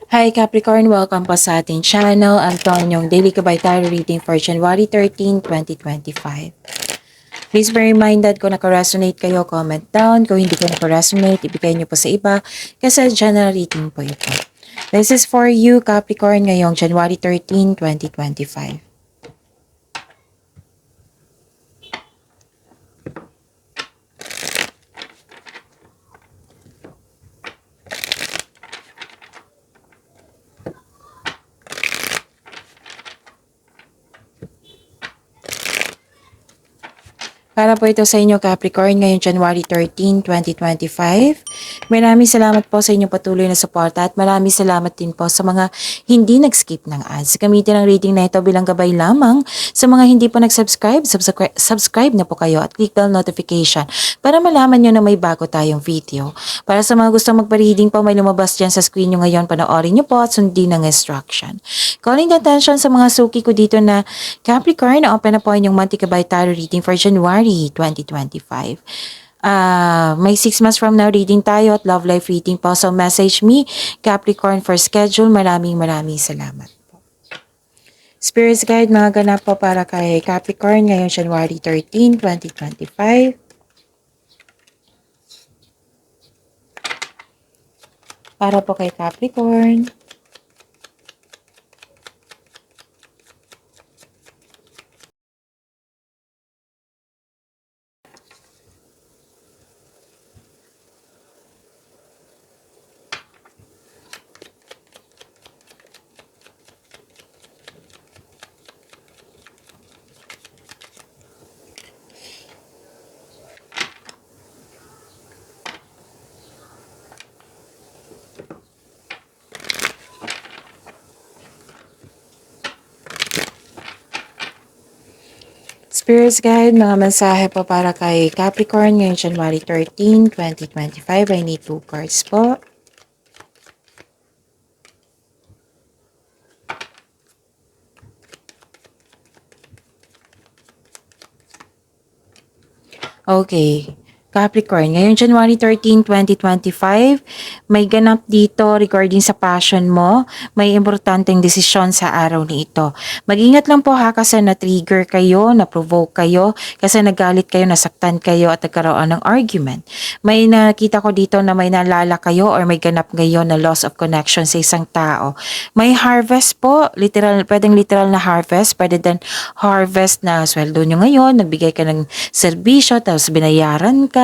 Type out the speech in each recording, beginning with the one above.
Hi Capricorn, welcome po sa ating channel. Ang inyong daily kabay tarot reading for January 13, 2025. Please be reminded kung naka-resonate kayo, comment down. Kung hindi ko naka-resonate, ibigay niyo po sa iba kasi general reading po ito. This is for you Capricorn ngayong January 13, 2025. Para po ito sa inyo Capricorn ngayong January 13, 2025. Maraming salamat po sa inyong patuloy na suporta at maraming salamat din po sa mga hindi nag-skip ng ads. Gamitin ang reading na ito bilang gabay lamang sa mga hindi po nag-subscribe. Subscribe na po kayo at click bell notification para malaman nyo na may bago tayong video. Para sa mga gustong magpa-reading po, may lumabas dyan sa screen nyo ngayon. Panoorin nyo po at sundin ang instruction. Calling the attention sa mga suki ko dito na Capricorn, open na po inyong monthly kabay tarot reading for January 2025. May 6 months from now reading tayo at love life reading po. So message me, Capricorn, for schedule. Maraming salamat po. Spirits Guide, mga ganap po para kay Capricorn ngayong January 13, 2025. Para po kay Capricorn. Spirits Guide, mga mensahe po para kay Capricorn ngayong January 13, 2025. I need 2 cards po. Okay. Capricorn, ngayong January 13, 2025, may ganap dito regarding sa passion mo. May importanteng desisyon sa araw na ito. Mag-ingat lang po ha kasi na-trigger kayo, na-provoke kayo, kasi nagalit kayo, nasaktan kayo at nagkaroon ng argument. May nakita ko dito na may nalala kayo or may ganap ngayon na loss of connection sa isang tao. May harvest po, pwedeng literal na harvest, pwede din harvest na sweldo nyo ngayon, nagbigay ka ng serbisyo, tapos binayaran ka,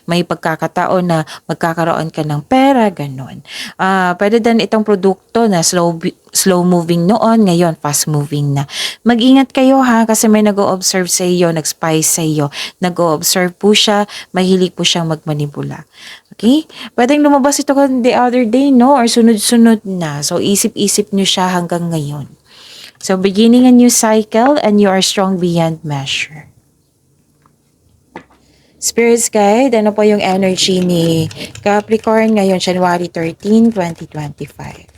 may pagkakataon na magkakaroon ka ng pera, ganun. Pwede din itong produkto na slow moving noon, ngayon fast moving na. Mag-ingat kayo ha kasi may nag-o-observe sa iyo, nag-spy sa iyo, nag-o-observe po siya, mahilig po siyang magmanipula. Okay? Pwedeng lumabas ito the other day, no? Or sunod-sunod na. So, isip-isip nyo siya hanggang ngayon. So, beginning a new cycle and you are strong beyond measure. Spirits Guide, ano po yung energy ni Capricorn ngayon January 13, 2025?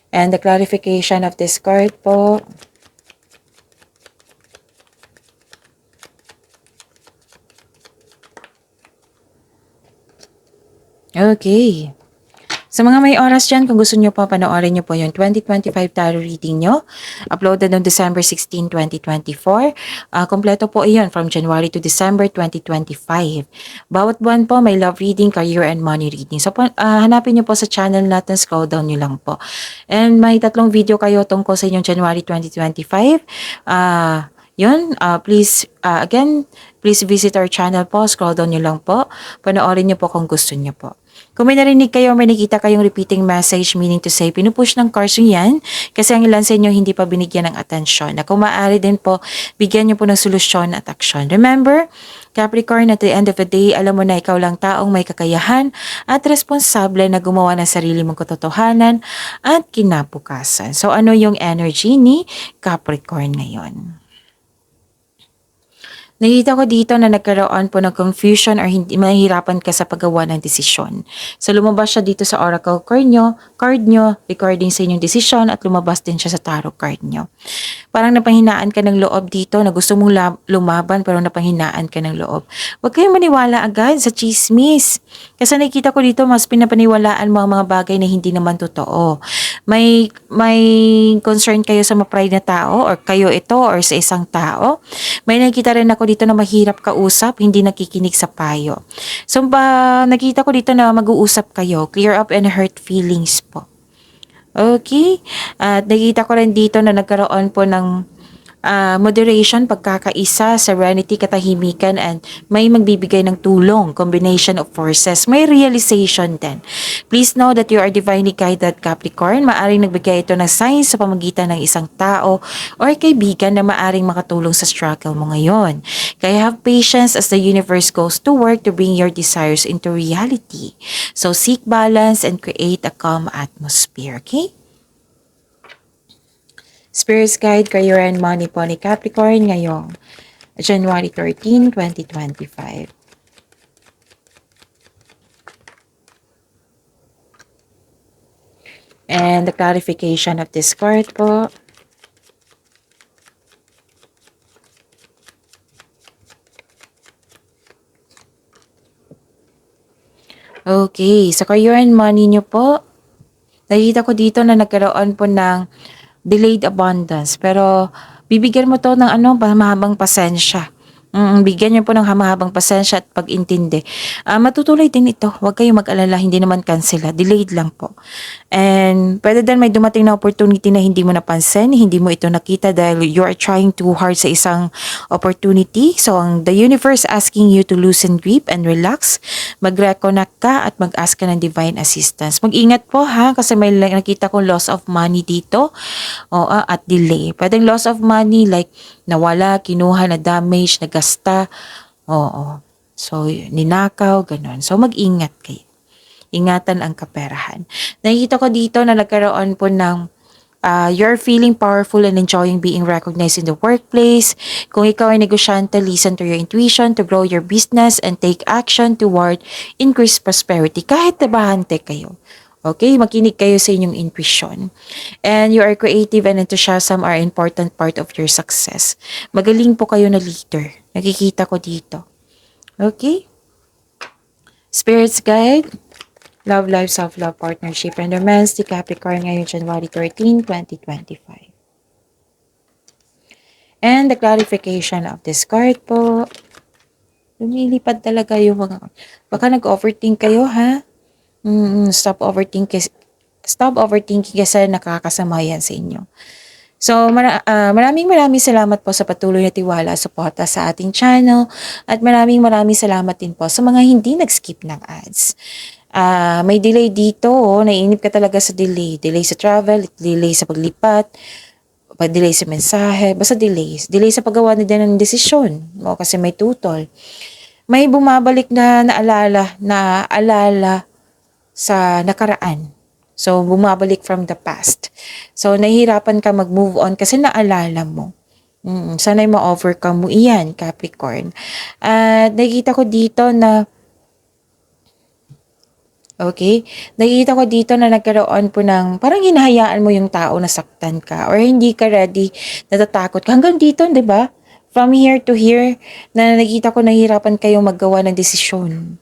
And the clarification of this card po. Okay. Sa mga may oras dyan, kung gusto nyo po, panoorin nyo po yung 2025 tarot reading nyo. Uploaded noong December 16, 2024. Kompleto po iyon from January to December 2025. Bawat buwan po, may love reading, career, and money reading. So, hanapin nyo po sa channel natin, scroll down nyo lang po. And may 3 video kayo tungkol sa inyong January 2025. Please, again, please visit our channel po. Scroll down nyo lang po. Panoorin nyo po kung gusto nyo po. Kung may narinig kayo, may nakita kayong repeating message, meaning to say, pinupush ng cards nyo yan kasi ang ilan sa inyo hindi pa binigyan ng atensyon. Na kung maaari din po, bigyan nyo po ng solusyon at aksyon. Remember, Capricorn, at the end of the day, alam mo na ikaw lang taong may kakayahan at responsable na gumawa ng sarili mong katotohanan at kinabukasan. So, ano yung energy ni Capricorn ngayon? Nakita ko dito na nagkaroon po ng confusion or hindi mahihirapan ka sa paggawa ng desisyon. So lumabas siya dito sa oracle card nyo regarding sa inyong desisyon at lumabas din siya sa tarot card nyo. Parang napanghinaan ka ng loob dito na gusto mong lumaban pero napanghinaan ka ng loob. Huwag kayong maniwala agad sa chismis. Kasi nakikita ko dito mas pinapaniwalaan mo ang mga bagay na hindi naman totoo. May concern kayo sa ma-pride na tao or kayo ito or sa isang tao. May nakita rin ako dito na mahirap kausap, hindi nakikinig sa payo. So nakita ko dito na mag-uusap kayo, clear up and hurt feelings po. Okay? At nakita ko rin dito na nagkaroon po ng moderation, pagkakaisa, serenity, katahimikan, and may magbibigay ng tulong, combination of forces. May realization din. Please know that you are divinely guided, Capricorn. Maaring nagbigay ito ng signs sa pamagitan ng isang tao or kaibigan na maaring makatulong sa struggle mo ngayon. Kaya have patience as the universe goes to work to bring your desires into reality. So seek balance and create a calm atmosphere, okay? Spirit's Guide, Career and Money po ni Capricorn ngayong January 13, 2025. And the clarification of this card po. Okay, sa career and money nyo po, nakita ko dito na nagkaroon po ng delayed abundance. Pero, bibigyan mo to ng mahabang pasensya. Bigyan niyo po ng mahabang pasensya at pag-intindi. Matutuloy din ito. Huwag kayong mag-alala. Hindi naman cancela. Delayed lang po. And pwede din may dumating na opportunity na hindi mo napansin. Hindi mo ito nakita dahil you are trying too hard sa isang opportunity. So, the universe asking you to loosen grip and relax. Mag-reconnect ka at mag-ask ka ng divine assistance. Mag-ingat po ha kasi may nakita kong loss of money dito at delay. Pwedeng loss of money like nawala, kinuha, na damage, nagasta. So, ninakaw, ganun. So, mag-ingat kayo. Ingatan ang kaperahan. Nakikita ko dito na nagkaroon po ng you're feeling powerful and enjoying being recognized in the workplace. Kung ikaw ay negosyante, listen to your intuition to grow your business and take action toward increased prosperity. Kahit nabahante kayo. Okay, makinig kayo sa inyong intuition. And you are creative and enthusiasm are important part of your success. Magaling po kayo na leader. Nakikita ko dito. Okay? Spirit's Guide, Love, Life, Self-Love, Partnership, and Romance, the Capricorn ngayon January 13, 2025. And the clarification of this card po. Lumilipad talaga yung mga... Baka nag-overthink kayo, ha? Stop overthinking kasi nakakasama yan sa inyo. So, maraming salamat po sa patuloy na tiwala at suporta sa ating channel at maraming salamat din po sa mga hindi nag-skip ng ads. May delay dito, naiinip ka talaga sa delay. Delay sa travel, delay sa paglipat, delay sa mensahe, basta delay. Delay sa paggawa na din ng desisyon kasi may tutol. May bumabalik na naalala sa nakaraan. So, bumabalik from the past. So, nahihirapan ka mag-move on kasi naalala mo. Sana'y ma-overcome mo iyan, Capricorn. At nakikita ko dito na nakikita ko dito na nagkaroon po ng parang hinahayaan mo yung tao na saktan ka or hindi ka ready, natatakot ka. Hanggang dito, di ba? From here to here, na nakikita ko nahihirapan kayong maggawa ng desisyon.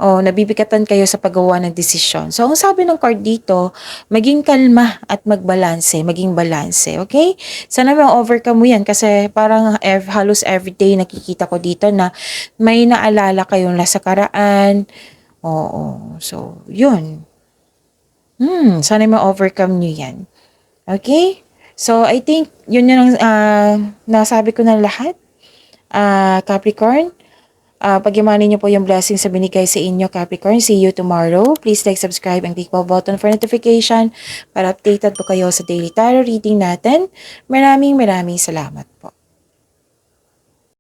Nabibigatan kayo sa paggawa ng desisyon. So, ang sabi ng card dito, maging kalma at maging balanse, okay? Sana ma-overcome mo yan kasi parang halos everyday nakikita ko dito na may naalala kayong nasa karaan. So, yun. Sana ma-overcome nyo yan. Okay? So, I think yun yung nasabi ko na lahat. Capricorn, pagyamanin niyo po yung blessings sa binigay sa inyo, Capricorn. See you tomorrow. Please like, subscribe, and click the button for notification para updated po kayo sa daily tarot reading natin. Maraming salamat po.